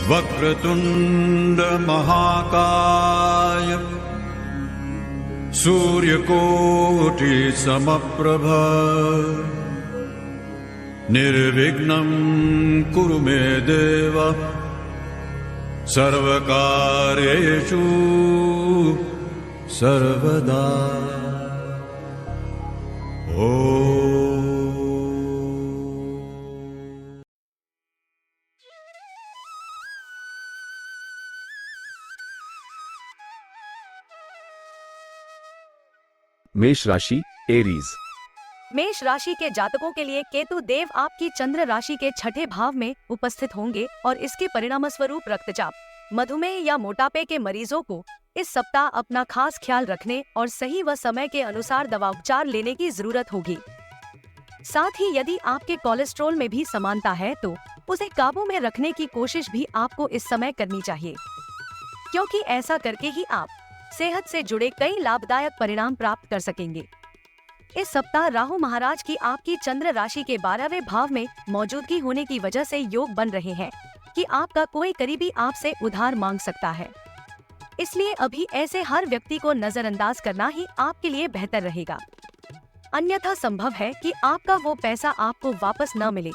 वक्रतुंड महाकाय सूर्यकोटि समप्रभ निर्विघ्नं कुरु मे देव सर्वकार्येषु सर्वदा। मेष राशि एरीज। मेष राशि के जातकों के लिए केतु देव आपकी चंद्र राशि के छठे भाव में उपस्थित होंगे और इसके परिणाम स्वरूप रक्तचाप, मधुमेह या मोटापे के मरीजों को इस सप्ताह अपना खास ख्याल रखने और सही व समय के अनुसार दवा उपचार लेने की जरूरत होगी। साथ ही यदि आपके कोलेस्ट्रॉल में भी समानता है तो उसे काबू में रखने की कोशिश भी आपको इस समय करनी चाहिए, क्योंकि ऐसा करके ही आप सेहत से जुड़े कई लाभदायक परिणाम प्राप्त कर सकेंगे। इस सप्ताह राहु महाराज की आपकी चंद्र राशि के 12वें भाव में मौजूदगी होने की वजह से योग बन रहे हैं कि आपका कोई करीबी आपसे उधार मांग सकता है। इसलिए अभी ऐसे हर व्यक्ति को नजरअंदाज करना ही आपके लिए बेहतर रहेगा, अन्यथा संभव है कि आपका वो पैसा आपको वापस न मिले,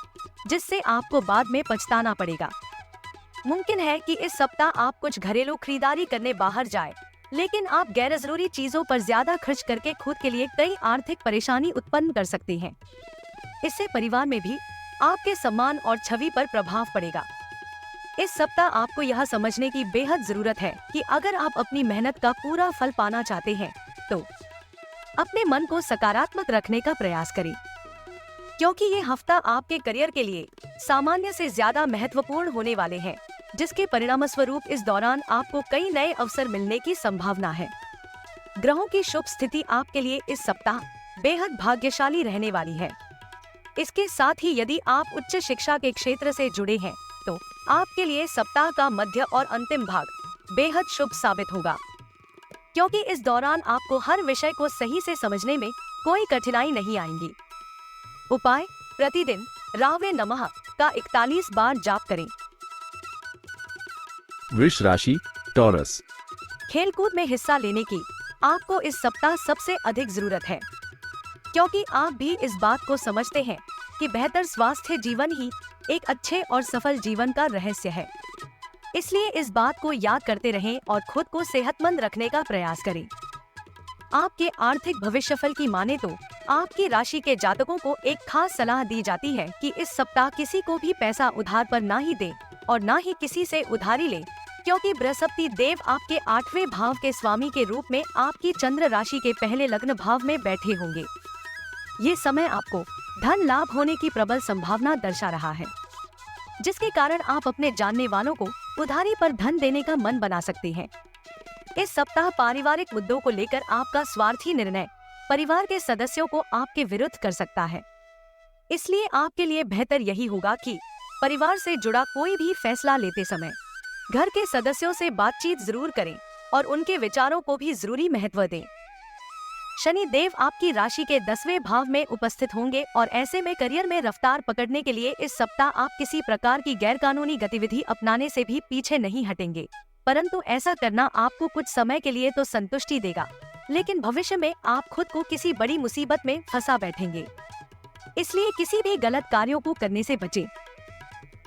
जिससे आपको बाद में पछताना पड़ेगा। मुमकिन है कि इस सप्ताह आप कुछ घरेलू खरीदारी करने बाहर जाए, लेकिन आप गैर जरूरी चीजों पर ज्यादा खर्च करके खुद के लिए कई आर्थिक परेशानी उत्पन्न कर सकते हैं। इससे परिवार में भी आपके सम्मान और छवि पर प्रभाव पड़ेगा। इस सप्ताह आपको यह समझने की बेहद जरूरत है कि अगर आप अपनी मेहनत का पूरा फल पाना चाहते हैं तो अपने मन को सकारात्मक रखने का प्रयास करें, क्योंकि ये हफ्ता आपके करियर के लिए सामान्य से ज्यादा महत्वपूर्ण होने वाले हैं, जिसके परिणाम स्वरूप इस दौरान आपको कई नए अवसर मिलने की संभावना है। ग्रहों की शुभ स्थिति आपके लिए इस सप्ताह बेहद भाग्यशाली रहने वाली है। इसके साथ ही यदि आप उच्च शिक्षा के क्षेत्र से जुड़े हैं तो आपके लिए सप्ताह का मध्य और अंतिम भाग बेहद शुभ साबित होगा, क्योंकि इस दौरान आपको हर विषय को सही से समझने में कोई कठिनाई नहीं आएंगी। उपाय: प्रतिदिन रावे नमः का 41 बार जाप करें। वृष राशि टॉरस। खेलकूद में हिस्सा लेने की आपको इस सप्ताह सबसे अधिक जरूरत है, क्योंकि आप भी इस बात को समझते हैं कि बेहतर स्वास्थ्य जीवन ही एक अच्छे और सफल जीवन का रहस्य है। इसलिए इस बात को याद करते रहें और खुद को सेहतमंद रखने का प्रयास करें। आपके आर्थिक भविष्यफल की माने तो आपकी राशि के जातकों को एक खास सलाह दी जाती है कि इस सप्ताह किसी को भी पैसा उधार पर ना ही दें और ना ही किसी से उधारी लें, क्योंकि बृहस्पति देव आपके 8वें भाव के स्वामी के रूप में आपकी चंद्र राशि के पहले लग्न भाव में बैठे होंगे। ये समय आपको धन लाभ होने की प्रबल संभावना दर्शा रहा है, जिसके कारण आप अपने जानने वालों को उधारी पर धन देने का मन बना सकते हैं। इस सप्ताह पारिवारिक मुद्दों को लेकर आपका स्वार्थी निर्णय परिवार के सदस्यों को आपके विरुद्ध कर सकता है। इसलिए आपके लिए बेहतर यही होगा कि परिवार से जुड़ा कोई भी फैसला लेते समय घर के सदस्यों से बातचीत जरूर करें और उनके विचारों को भी जरूरी महत्व दें। शनि देव आपकी राशि के 10वें भाव में उपस्थित होंगे और ऐसे में करियर में रफ्तार पकड़ने के लिए इस सप्ताह आप किसी प्रकार की गैरकानूनी गतिविधि अपनाने से भी पीछे नहीं हटेंगे, परंतु ऐसा करना आपको कुछ समय के लिए तो संतुष्टि देगा, लेकिन भविष्य में आप खुद को किसी बड़ी मुसीबत में फंसा बैठेंगे। इसलिए किसी भी गलत कार्यों को करने से बचें।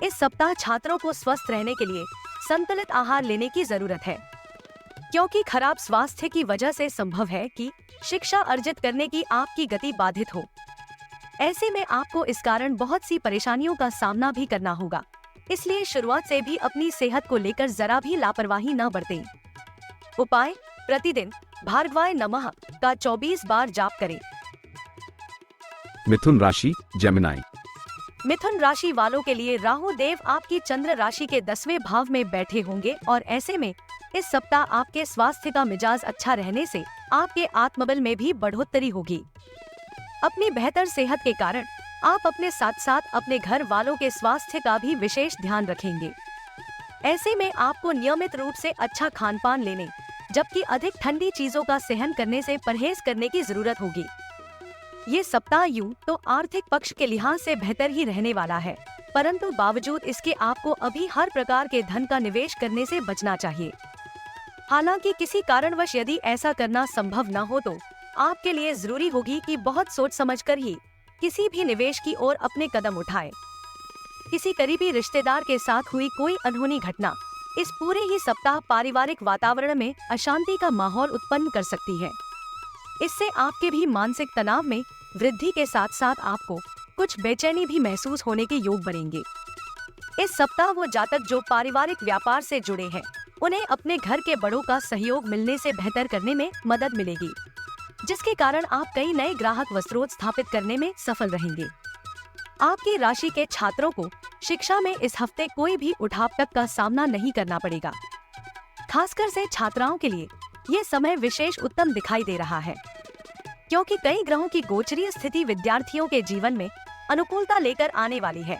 इस सप्ताह छात्रों को स्वस्थ रहने के लिए संतुलित आहार लेने की जरूरत है, क्योंकि खराब स्वास्थ्य की वजह से संभव है कि शिक्षा अर्जित करने की आपकी गति बाधित हो। ऐसे में आपको इस कारण बहुत सी परेशानियों का सामना भी करना होगा। इसलिए शुरुआत से भी अपनी सेहत को लेकर जरा भी लापरवाही न बरतें। उपाय: प्रतिदिन भार्गवाय नमः का 24 बार जाप करें। मिथुन राशि जेमिनी। मिथुन राशि वालों के लिए राहु देव आपकी चंद्र राशि के 10वें भाव में बैठे होंगे और ऐसे में इस सप्ताह आपके स्वास्थ्य का मिजाज अच्छा रहने से आपके आत्मबल में भी बढ़ोतरी होगी। अपनी बेहतर सेहत के कारण आप अपने साथ साथ अपने घर वालों के स्वास्थ्य का भी विशेष ध्यान रखेंगे। ऐसे में आपको नियमित रूप से अच्छा खान पान लेने, जबकि अधिक ठंडी चीजों का सेहन करने से परहेज करने की जरूरत होगी। ये सप्ताह यूं तो आर्थिक पक्ष के लिहाज से बेहतर ही रहने वाला है, परंतु बावजूद इसके आपको अभी हर प्रकार के धन का निवेश करने से बचना चाहिए। हालांकि किसी कारणवश यदि ऐसा करना संभव न हो तो आपके लिए जरूरी होगी कि बहुत सोच समझकर ही किसी भी निवेश की ओर अपने कदम उठाएं। किसी करीबी रिश्तेदार के साथ हुई कोई अनहोनी घटना इस पूरे ही सप्ताह पारिवारिक वातावरण में अशांति का माहौल उत्पन्न कर सकती है। इससे आपके भी मानसिक तनाव में वृद्धि के साथ साथ आपको कुछ बेचैनी भी महसूस होने के योग बनेंगे। इस सप्ताह वो जातक जो पारिवारिक व्यापार से जुड़े हैं उन्हें अपने घर के बड़ों का सहयोग मिलने से बेहतर करने में मदद मिलेगी, जिसके कारण आप कई नए ग्राहक व स्रोत स्थापित करने में सफल रहेंगे। आपकी राशि के छात्रों को शिक्षा में इस हफ्ते कोई भी उठापटक का सामना नहीं करना पड़ेगा। खासकर से छात्राओं के लिए ये समय विशेष उत्तम दिखाई दे रहा है, क्योंकि कई ग्रहों की गोचरीय स्थिति विद्यार्थियों के जीवन में अनुकूलता लेकर आने वाली है।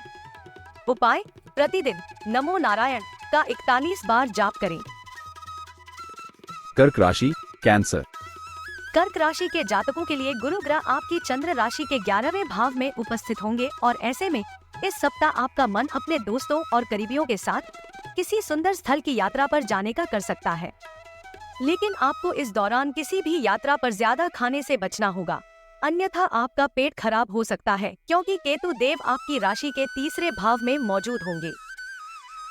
उपाय: प्रतिदिन नमो नारायण का 41 बार जाप करें। कर्क राशि, कैंसर। कर्क राशि के जातकों के लिए गुरु ग्रह आपकी चंद्र राशि के 11वें भाव में उपस्थित होंगे और ऐसे में इस सप्ताह आपका मन अपने दोस्तों और करीबियों के साथ किसी सुंदर स्थल की यात्रा पर जाने का कर सकता है। लेकिन आपको इस दौरान किसी भी यात्रा पर ज्यादा खाने से बचना होगा, अन्यथा आपका पेट खराब हो सकता है, क्योंकि केतु देव आपकी राशि के 3रे भाव में मौजूद होंगे।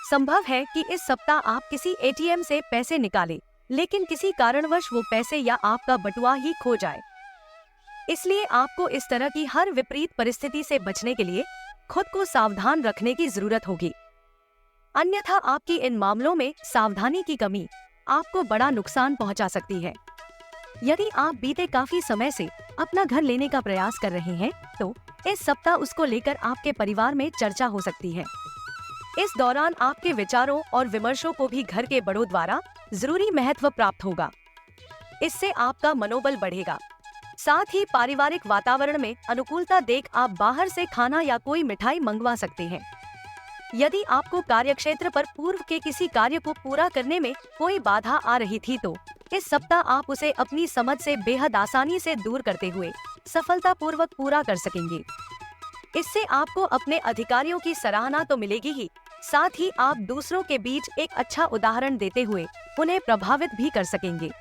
संभव है कि इस सप्ताह आप किसी एटीएम से पैसे निकालें, लेकिन किसी कारणवश वो पैसे या आपका बटुआ ही खो जाए। इसलिए आपको इस तरह की हर विपरीत परिस्थिति से बचने के लिए खुद को सावधान रखने की जरूरत होगी, अन्यथा आपकी इन मामलों में सावधानी की कमी आपको बड़ा नुकसान पहुंचा सकती है। यदि आप बीते काफी समय से अपना घर लेने का प्रयास कर रहे हैं तो इस सप्ताह उसको लेकर आपके परिवार में चर्चा हो सकती है। इस दौरान आपके विचारों और विमर्शों को भी घर के बड़ों द्वारा जरूरी महत्व प्राप्त होगा। इससे आपका मनोबल बढ़ेगा। साथ ही पारिवारिक वातावरण में अनुकूलता देख आप बाहर से खाना या कोई मिठाई मंगवा सकते हैं। यदि आपको कार्यक्षेत्र पर पूर्व के किसी कार्य को पूरा करने में कोई बाधा आ रही थी तो इस सप्ताह आप उसे अपनी समझ से बेहद आसानी से दूर करते हुए सफलतापूर्वक पूरा कर सकेंगे। इससे आपको अपने अधिकारियों की सराहना तो मिलेगी ही, साथ ही आप दूसरों के बीच एक अच्छा उदाहरण देते हुए उन्हें प्रभावित भी कर सकेंगे।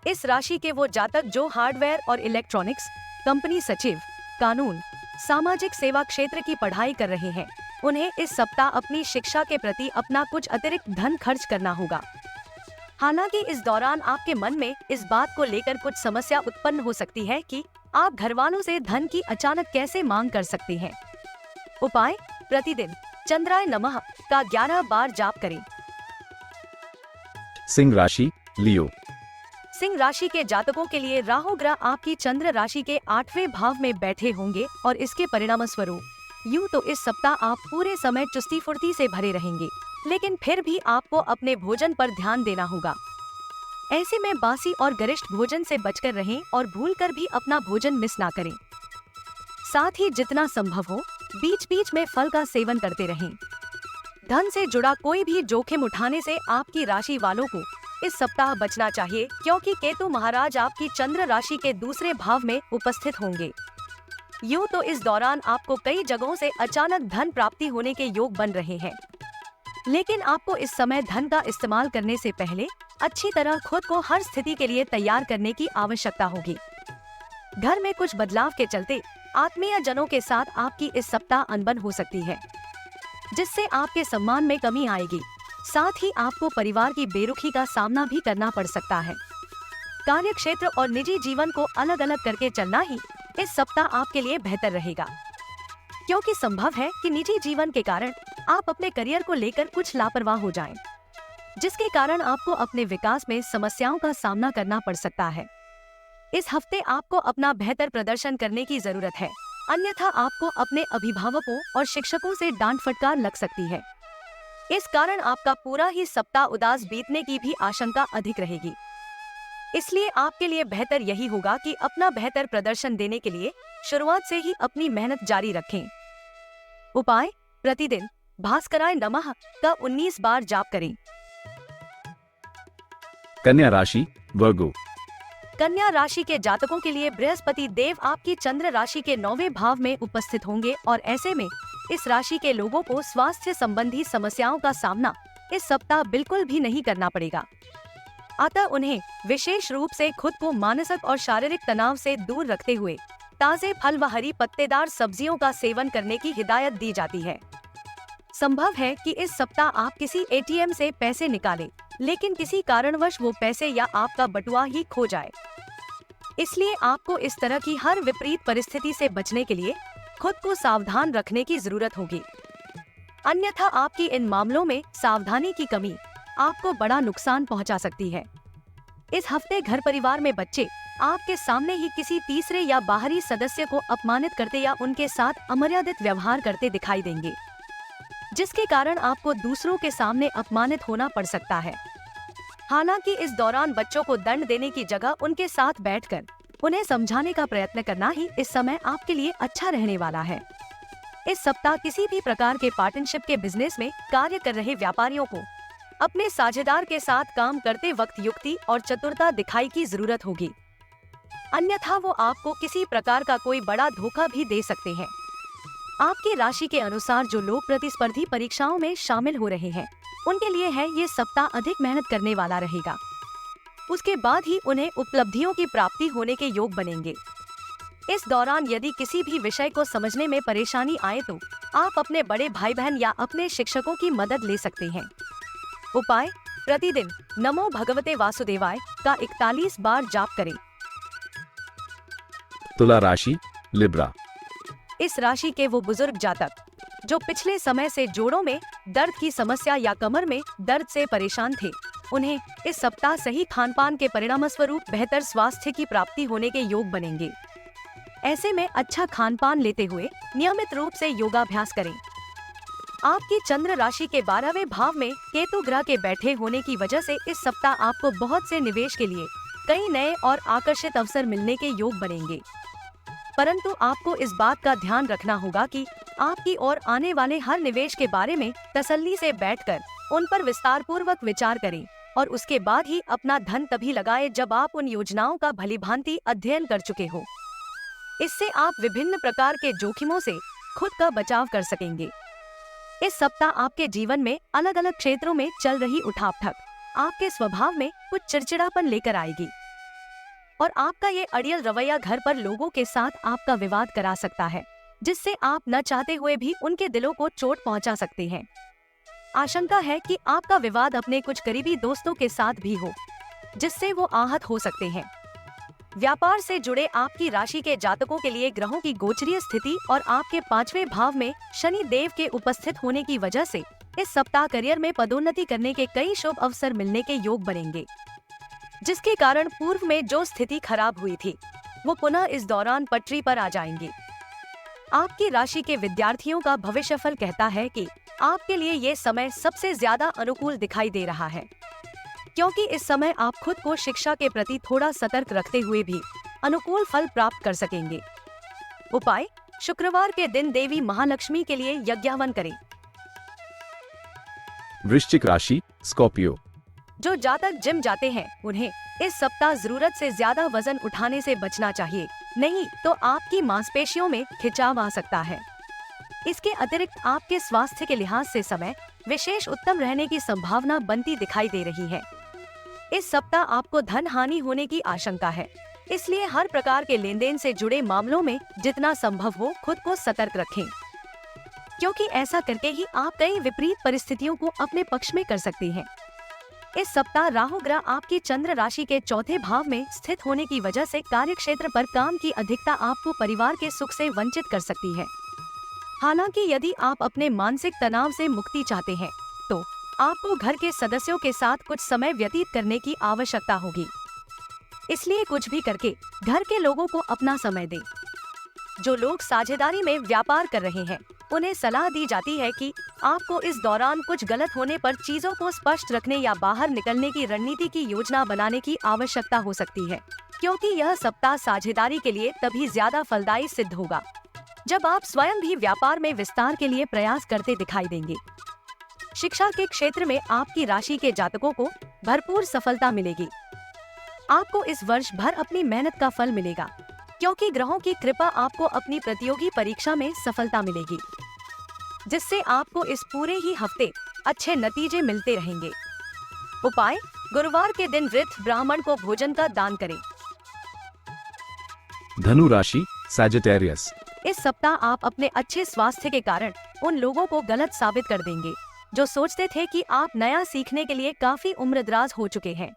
इस राशि के वो जातक जो हार्डवेयर और इलेक्ट्रॉनिक्स कंपनी, सचिव, कानून, सामाजिक सेवा क्षेत्र की पढ़ाई कर रहे हैं, उन्हें इस सप्ताह अपनी शिक्षा के प्रति अपना कुछ अतिरिक्त धन खर्च करना होगा। हालांकि इस दौरान आपके मन में इस बात को लेकर कुछ समस्या उत्पन्न हो सकती है कि आप घर वालों से धन की अचानक कैसे मांग कर सकते हैं। उपाय: प्रतिदिन चंद्राय नमः का 11 बार जाप करें। सिंह राशि, लियो। सिंह राशि के जातकों के लिए राहु ग्रह आपकी चंद्र राशि के 8वें भाव में बैठे होंगे और इसके परिणाम स्वरूप यूँ तो इस सप्ताह आप पूरे समय चुस्ती फुर्ती से भरे रहेंगे, लेकिन फिर भी आपको अपने भोजन पर ध्यान देना होगा। ऐसे में बासी और गरिष्ठ भोजन से बचकर रहें और भूलकर भी अपना भोजन मिस ना करें। साथ ही जितना संभव हो बीच बीच में फल का सेवन करते रहें। धन से जुड़ा कोई भी जोखिम उठाने से आपकी राशि वालों को इस सप्ताह बचना चाहिए, क्योंकि केतु महाराज आपकी चंद्र राशि के 2रे भाव में उपस्थित होंगे। यूँ तो इस दौरान आपको कई जगहों से अचानक धन प्राप्ति होने के योग बन रहे हैं, लेकिन आपको इस समय धन का इस्तेमाल करने से पहले अच्छी तरह खुद को हर स्थिति के लिए तैयार करने की आवश्यकता होगी। घर में कुछ बदलाव के चलते आत्मीय जनों के साथ आपकी इस सप्ताह अनबन हो सकती है, जिससे आपके सम्मान में कमी आएगी। साथ ही आपको परिवार की बेरुखी का सामना भी करना पड़ सकता है। कार्य क्षेत्र और निजी जीवन को अलग अलग करके चलना ही इस सप्ताह आपके लिए बेहतर रहेगा, क्योंकि संभव है कि निजी जीवन के कारण आप अपने करियर को लेकर कुछ लापरवाह हो जाएं, जिसके कारण आपको अपने विकास में समस्याओं का सामना करना पड़ सकता है। इस हफ्ते आपको अपना बेहतर प्रदर्शन करने की जरूरत है, अन्यथा आपको अपने अभिभावकों और शिक्षकों से डांट फटकार लग सकती है। इस कारण आपका पूरा ही सप्ताह उदास बीतने की भी आशंका अधिक रहेगी। इसलिए आपके लिए बेहतर यही होगा कि अपना बेहतर प्रदर्शन देने के लिए शुरुआत से ही अपनी मेहनत जारी रखें। उपाय: प्रतिदिन भास्कराय नमः का 19 बार जाप करें। कन्या राशि, वर्गो। कन्या राशि के जातकों के लिए बृहस्पति देव आपकी चंद्र राशि के 9वें भाव में उपस्थित होंगे और ऐसे में इस राशि के लोगों को स्वास्थ्य संबंधी समस्याओं का सामना इस सप्ताह बिल्कुल भी नहीं करना पड़ेगा। अतः उन्हें विशेष रूप से खुद को मानसिक और शारीरिक तनाव से दूर रखते हुए ताजे फल व हरी पत्तेदार सब्जियों का सेवन करने की हिदायत दी जाती है। संभव है कि इस सप्ताह आप किसी एटीएम से पैसे निकालें, लेकिन किसी कारणवश वो पैसे या आपका बटुआ ही खो जाए। इसलिए आपको इस तरह की हर विपरीत परिस्थिति से बचने के लिए खुद को सावधान रखने की जरूरत होगी। अन्यथा आपकी इन मामलों में सावधानी की कमी आपको बड़ा नुकसान पहुंचा सकती है। इस हफ्ते घर परिवार में बच्चे आपके सामने ही किसी तीसरे या बाहरी सदस्य को अपमानित करते या उनके साथ अमर्यादित व्यवहार करते दिखाई देंगे, जिसके कारण आपको दूसरों के सामने अपमानित होना पड़ सकता है। हालांकि इस दौरान बच्चों को दंड देने की जगह उनके साथ बैठकर उन्हें समझाने का प्रयत्न करना ही इस समय आपके लिए अच्छा रहने वाला है। इस सप्ताह किसी भी प्रकार के पार्टनरशिप के बिजनेस में कार्य कर रहे व्यापारियों को अपने साझेदार के साथ काम करते वक्त युक्ति और चतुरता दिखाई की जरूरत होगी, अन्यथा वो आपको किसी प्रकार का कोई बड़ा धोखा भी दे सकते हैं। आपकी राशि के अनुसार जो लोग प्रतिस्पर्धी परीक्षाओं में शामिल हो रहे हैं, उनके लिए है ये सप्ताह अधिक मेहनत करने वाला रहेगा। उसके बाद ही उन्हें उपलब्धियों की प्राप्ति होने के योग बनेंगे। इस दौरान यदि किसी भी विषय को समझने में परेशानी आए तो आप अपने बड़े भाई बहन या अपने शिक्षकों की मदद ले सकते हैं। उपाय: प्रतिदिन नमो भगवते वासुदेवाय का 41 बार जाप करें। तुला राशि, लिब्रा। इस राशि के वो बुजुर्ग जातक जो पिछले समय से जोड़ों में दर्द की समस्या या कमर में दर्द से परेशान थे, उन्हें इस सप्ताह सही खानपान के परिणाम स्वरूप बेहतर स्वास्थ्य की प्राप्ति होने के योग बनेंगे। ऐसे में अच्छा खानपान लेते हुए नियमित रूप से योगाभ्यास करें। आपकी चंद्र राशि के 12वें भाव में केतु ग्रह के बैठे होने की वजह से इस सप्ताह आपको बहुत से निवेश के लिए कई नए और आकर्षित अवसर मिलने के योग बनेंगे। परंतु आपको इस बात का ध्यान रखना होगा कि आपकी ओर आने वाले हर निवेश के बारे में तसल्ली से बैठकर उन पर विस्तार पूर्वक विचार करें और उसके बाद ही अपना धन तभी लगाएं जब आप उन योजनाओं का भलीभांति अध्ययन कर चुके हो। इससे आप विभिन्न प्रकार के जोखिमों से खुद का बचाव कर सकेंगे। इस सप्ताह आपके जीवन में अलग अलग क्षेत्रों में चल रही उठापठक आपके स्वभाव में कुछ चिड़चिड़ापन लेकर आएगी और आपका ये अड़ियल रवैया घर पर लोगों के साथ आपका विवाद करा सकता है, जिससे आप न चाहते हुए भी उनके दिलों को चोट पहुंचा सकते हैं। आशंका है कि आपका विवाद अपने कुछ करीबी दोस्तों के साथ भी हो, जिससे वो आहत हो सकते हैं। व्यापार से जुड़े आपकी राशि के जातकों के लिए ग्रहों की गोचरीय स्थिति और आपके 5वें भाव में शनि देव के उपस्थित होने की वजह से इस सप्ताह करियर में पदोन्नति करने के कई शुभ अवसर मिलने के योग बनेंगे, जिसके कारण पूर्व में जो स्थिति खराब हुई थी वो पुनः इस दौरान पटरी पर आ जाएंगे। आपकी राशि के विद्यार्थियों का भविष्यफल कहता है कि आपके लिए ये समय सबसे ज्यादा अनुकूल दिखाई दे रहा है, क्योंकि इस समय आप खुद को शिक्षा के प्रति थोड़ा सतर्क रखते हुए भी अनुकूल फल प्राप्त कर सकेंगे। उपाय: शुक्रवार के दिन देवी महालक्ष्मी के लिए यज्ञ हवन करें। वृश्चिक राशि, स्कॉर्पियो। जो जातक जिम जाते हैं उन्हें इस सप्ताह जरूरत से ज्यादा वजन उठाने से बचना चाहिए, नहीं तो आपकी मांसपेशियों में खिंचाव आ सकता है। इसके अतिरिक्त आपके स्वास्थ्य के लिहाज से समय विशेष उत्तम रहने की संभावना बनती दिखाई दे रही है। इस सप्ताह आपको धन हानि होने की आशंका है, इसलिए हर प्रकार के लेन देन से जुड़े मामलों में जितना संभव हो खुद को सतर्क रखें, क्योंकि ऐसा करके ही आप कई विपरीत परिस्थितियों को अपने पक्ष में कर सकते हैं। इस सप्ताह राहु ग्रह आपकी चंद्र राशि के 4थे भाव में स्थित होने की वजह से कार्य क्षेत्र पर काम की अधिकता आपको परिवार के सुख से वंचित कर सकती है। हालांकि यदि आप अपने मानसिक तनाव से मुक्ति चाहते हैं तो आपको घर के सदस्यों के साथ कुछ समय व्यतीत करने की आवश्यकता होगी। इसलिए कुछ भी करके घर के लोगों को अपना समय दें। जो लोग साझेदारी में व्यापार कर रहे हैं उन्हें सलाह दी जाती है कि आपको इस दौरान कुछ गलत होने पर चीजों को स्पष्ट रखने या बाहर निकलने की रणनीति की योजना बनाने की आवश्यकता हो सकती है, क्योंकि यह सप्ताह साझेदारी के लिए तभी ज्यादा फलदायी सिद्ध होगा जब आप स्वयं भी व्यापार में विस्तार के लिए प्रयास करते दिखाई देंगे। शिक्षा के क्षेत्र में आपकी राशि के जातकों को भरपूर सफलता मिलेगी। आपको इस वर्ष भर अपनी मेहनत का फल मिलेगा, क्योंकि ग्रहों की कृपा आपको अपनी प्रतियोगी परीक्षा में सफलता मिलेगी। जिससे आपको इस पूरे ही हफ्ते अच्छे नतीजे मिलते रहेंगे। उपाय: गुरुवार के दिन वृद्ध ब्राह्मण को भोजन का दान करें। धनु राशि, सैजिटेरियस। इस सप्ताह आप अपने अच्छे स्वास्थ्य के कारण उन लोगों को गलत साबित कर देंगे जो सोचते थे कि आप नया सीखने के लिए काफी उम्रदराज हो चुके हैं,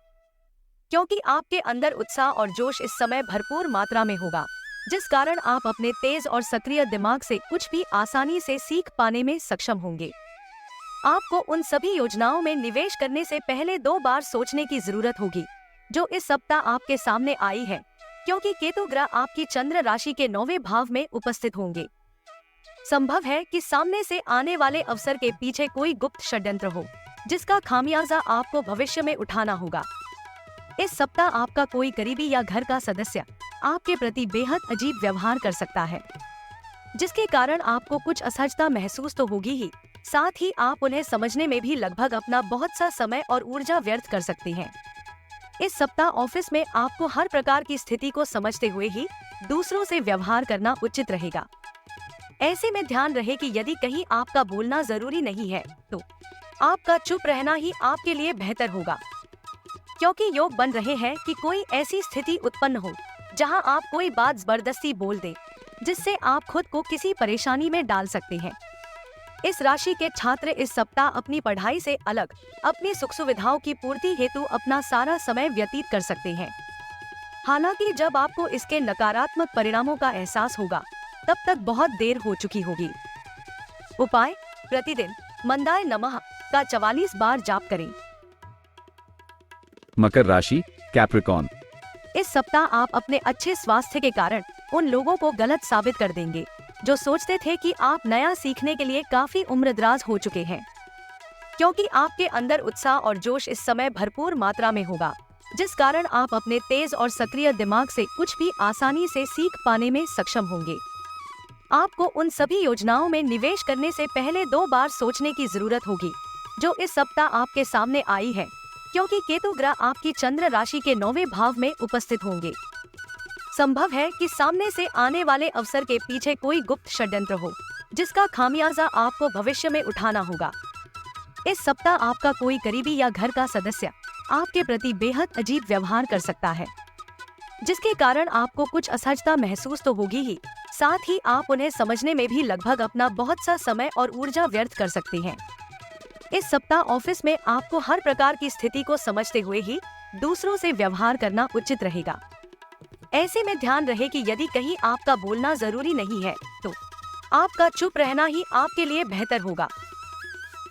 क्योंकि आपके अंदर उत्साह और जोश इस समय भरपूर मात्रा में होगा, जिस कारण आप अपने तेज और सक्रिय दिमाग से कुछ भी आसानी से सीख पाने में सक्षम होंगे। आपको उन सभी योजनाओं में निवेश करने से पहले 2 बार सोचने की जरूरत होगी जो इस सप्ताह आपके सामने आई है, क्योंकि केतु ग्रह आपकी चंद्र राशि के 9वें भाव में उपस्थित होंगे। संभव है कि सामने से आने वाले अवसर के पीछे कोई गुप्त षड्यंत्र हो, जिसका खामियाजा आपको भविष्य में उठाना होगा। इस सप्ताह आपका कोई करीबी या घर का सदस्य आपके प्रति बेहद अजीब व्यवहार कर सकता है, जिसके कारण आपको कुछ असहजता महसूस तो होगी ही, साथ ही आप उन्हें समझने में भी लगभग अपना बहुत सा समय और ऊर्जा व्यर्थ कर सकते हैं। इस सप्ताह ऑफिस में आपको हर प्रकार की स्थिति को समझते हुए ही दूसरों से व्यवहार करना उचित रहेगा। ऐसे में ध्यान रहे कि यदि कहीं आपका बोलना जरूरी नहीं है तो आपका चुप रहना ही आपके लिए बेहतर होगा, क्योंकि योग बन रहे हैं कि कोई ऐसी स्थिति उत्पन्न हो जहां आप कोई बात जबरदस्ती बोल दें, जिससे आप खुद को किसी परेशानी में डाल सकते हैं। इस राशि के छात्र इस सप्ताह अपनी पढ़ाई से अलग अपनी सुख सुविधाओं की पूर्ति हेतु अपना सारा समय व्यतीत कर सकते हैं। हालांकि जब आपको इसके नकारात्मक परिणामों का एहसास होगा तब तक बहुत देर हो चुकी होगी। उपाय: प्रतिदिन मंदाय नमः का 44 बार जाप करें। मकर राशि, कैप्रिकॉर्न। इस सप्ताह आप अपने अच्छे स्वास्थ्य के कारण उन लोगों को गलत साबित कर देंगे जो सोचते थे कि आप नया सीखने के लिए काफी उम्रदराज हो चुके हैं, क्योंकि आपके अंदर उत्साह और जोश इस समय भरपूर मात्रा में होगा, जिस कारण आप अपने तेज और सक्रिय दिमाग से कुछ भी आसानी से सीख पाने में सक्षम होंगे। आपको उन सभी योजनाओं में निवेश करने से पहले 2 बार सोचने की जरूरत होगी जो इस सप्ताह आपके सामने आई है, क्योंकि केतु ग्रह आपकी चंद्र राशि के 9वें भाव में उपस्थित होंगे। संभव है कि सामने से आने वाले अवसर के पीछे कोई गुप्त षड्यंत्र हो, जिसका खामियाजा आपको भविष्य में उठाना होगा। इस सप्ताह आपका कोई करीबी या घर का सदस्य आपके प्रति बेहद अजीब व्यवहार कर सकता है, जिसके कारण आपको कुछ असहजता महसूस तो होगी ही, साथ ही आप उन्हें समझने में भी लगभग अपना बहुत सा समय और ऊर्जा व्यर्थ कर सकते हैं। इस सप्ताह ऑफिस में आपको हर प्रकार की स्थिति को समझते हुए ही दूसरों से व्यवहार करना उचित रहेगा। ऐसे में ध्यान रहे कि यदि कहीं आपका बोलना जरूरी नहीं है तो आपका चुप रहना ही आपके लिए बेहतर होगा,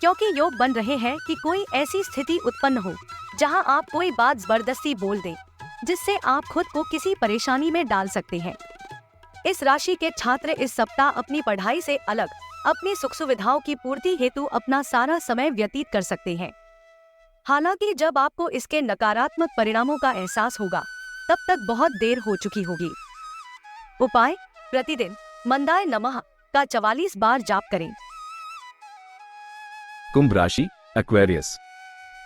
क्योंकि योग बन रहे हैं कि कोई ऐसी स्थिति उत्पन्न हो जहां आप कोई बात जबरदस्ती बोल दें, जिससे आप खुद को किसी परेशानी में डाल सकते हैं। इस राशि के छात्र इस सप्ताह अपनी पढ़ाई से अलग अपनी सुख सुविधाओं की पूर्ति हेतु अपना सारा समय व्यतीत कर सकते हैं। हालांकि जब आपको इसके नकारात्मक परिणामों का एहसास होगा तब तक बहुत देर हो चुकी होगी। उपाय: प्रतिदिन मंदाय नमः का 44 बार जाप करें। कुंभ राशि, एक्वेरियस।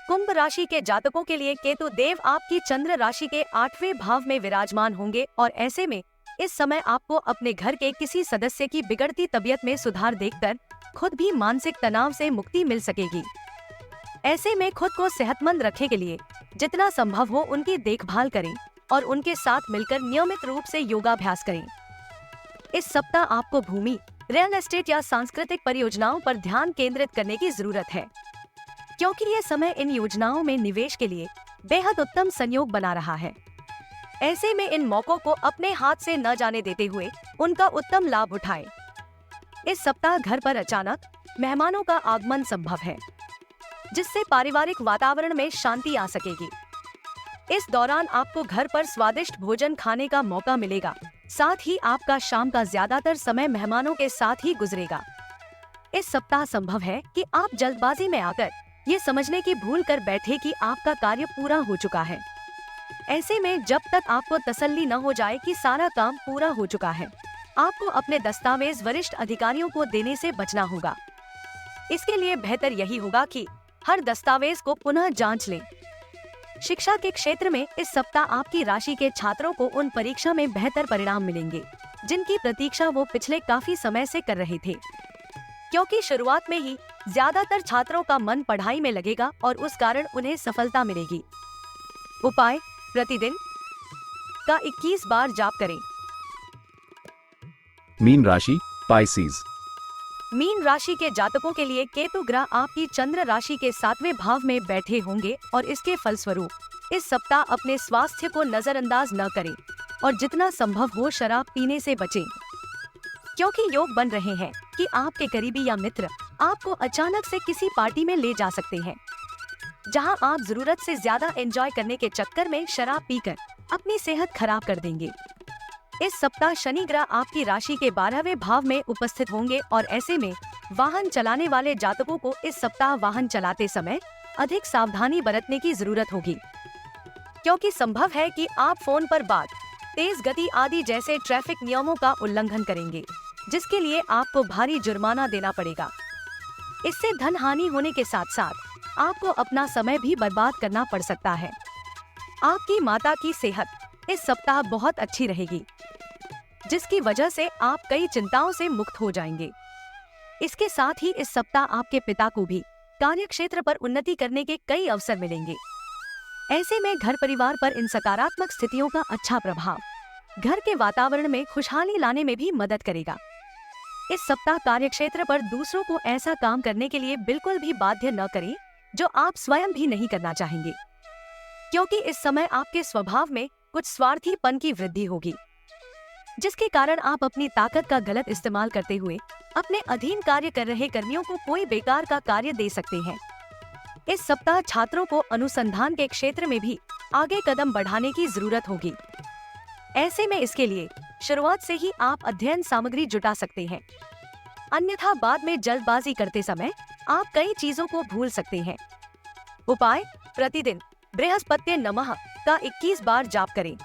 कुंभ राशि के जातकों के लिए केतु देव आपकी चंद्र राशि के 8वें भाव में विराजमान होंगे और ऐसे में इस समय आपको अपने घर के किसी सदस्य की बिगड़ती तबीयत में सुधार देखकर खुद भी मानसिक तनाव से मुक्ति मिल सकेगी। ऐसे में खुद को सेहतमंद रखने के लिए जितना संभव हो उनकी देखभाल करें और उनके साथ मिलकर नियमित रूप से योगाभ्यास करें। इस सप्ताह आपको भूमि, रियल एस्टेट या सांस्कृतिक परियोजनाओं पर ध्यान केंद्रित करने की जरूरत है, क्योंकि ये समय इन योजनाओं में निवेश के लिए बेहद उत्तम संयोग बना रहा है। ऐसे में इन मौकों को अपने हाथ से न जाने देते हुए उनका उत्तम लाभ उठाएं। इस सप्ताह घर पर अचानक मेहमानों का आगमन संभव है, जिससे पारिवारिक वातावरण में शांति आ सकेगी। इस दौरान आपको घर पर स्वादिष्ट भोजन खाने का मौका मिलेगा, साथ ही आपका शाम का ज्यादातर समय मेहमानों के साथ ही गुजरेगा। इस सप्ताह संभव है कि आप जल्दबाजी में आकर ये समझने की भूल कर बैठे कि आपका कार्य पूरा हो चुका है। ऐसे में जब तक आपको तसल्ली न हो जाए कि सारा काम पूरा हो चुका है, आपको अपने दस्तावेज वरिष्ठ अधिकारियों को देने से बचना होगा। इसके लिए बेहतर यही होगा कि हर दस्तावेज को पुनः जांच लें। शिक्षा के क्षेत्र में इस सप्ताह आपकी राशि के छात्रों को उन परीक्षा में बेहतर परिणाम मिलेंगे जिनकी प्रतीक्षा वो पिछले काफी समय से कर रहे थे, क्योंकि शुरुआत में ही ज्यादातर छात्रों का मन पढ़ाई में लगेगा और उस कारण उन्हें सफलता मिलेगी। उपाय: प्रतिदिन का 21 बार जाप करें। मीन राशि पाइसीज। मीन राशि के जातकों के लिए केतु ग्रह आपकी चंद्र राशि के 7वें भाव में बैठे होंगे और इसके फलस्वरूप इस सप्ताह अपने स्वास्थ्य को नजरअंदाज न करें और जितना संभव हो शराब पीने से बचें, क्योंकि योग बन रहे हैं कि आपके करीबी या मित्र आपको अचानक से किसी पार्टी में ले जा सकते हैं, जहां आप जरूरत से ज्यादा एंजॉय करने के चक्कर में शराब पीकर अपनी सेहत खराब कर देंगे। इस सप्ताह शनि ग्रह आपकी राशि के 12वें भाव में उपस्थित होंगे और ऐसे में वाहन चलाने वाले जातकों को इस सप्ताह वाहन चलाते समय अधिक सावधानी बरतने की जरूरत होगी, क्योंकि संभव है कि आप फोन पर बात, तेज गति आदि जैसे ट्रैफिक नियमों का उल्लंघन करेंगे, जिसके लिए आपको भारी जुर्माना देना पड़ेगा। इससे धन हानि होने के साथ साथ आपको अपना समय भी बर्बाद करना पड़ सकता है। आपकी माता की सेहत इस सप्ताह बहुत अच्छी रहेगी, जिसकी वजह से आप कई चिंताओं से मुक्त हो जाएंगे। इसके साथ ही इस सप्ताह आपके पिता को भी कार्य क्षेत्र पर उन्नति करने के कई अवसर मिलेंगे। ऐसे में घर परिवार पर इन सकारात्मक स्थितियों का अच्छा प्रभाव घर के वातावरण में खुशहाली लाने में भी मदद करेगा। इस सप्ताह कार्य क्षेत्र पर दूसरों को ऐसा काम करने के लिए बिल्कुल भी बाध्य न करें जो आप स्वयं भी नहीं करना चाहेंगे, क्योंकि इस समय आपके स्वभाव में कुछ स्वार्थीपन की वृद्धि होगी, जिसके कारण आप अपनी ताकत का गलत इस्तेमाल करते हुए अपने अधीन कार्य कर रहे कर्मियों को कोई बेकार का कार्य दे सकते हैं। इस सप्ताह छात्रों को अनुसंधान के क्षेत्र में भी आगे कदम बढ़ाने की जरूरत होगी। ऐसे में इसके लिए शुरुआत से ही आप अध्ययन सामग्री जुटा सकते हैं, अन्यथा बाद में जल्दबाजी करते समय आप कई चीजों को भूल सकते हैं। उपाय: प्रतिदिन बृहस्पत्य नमः का 21 बार जाप करें।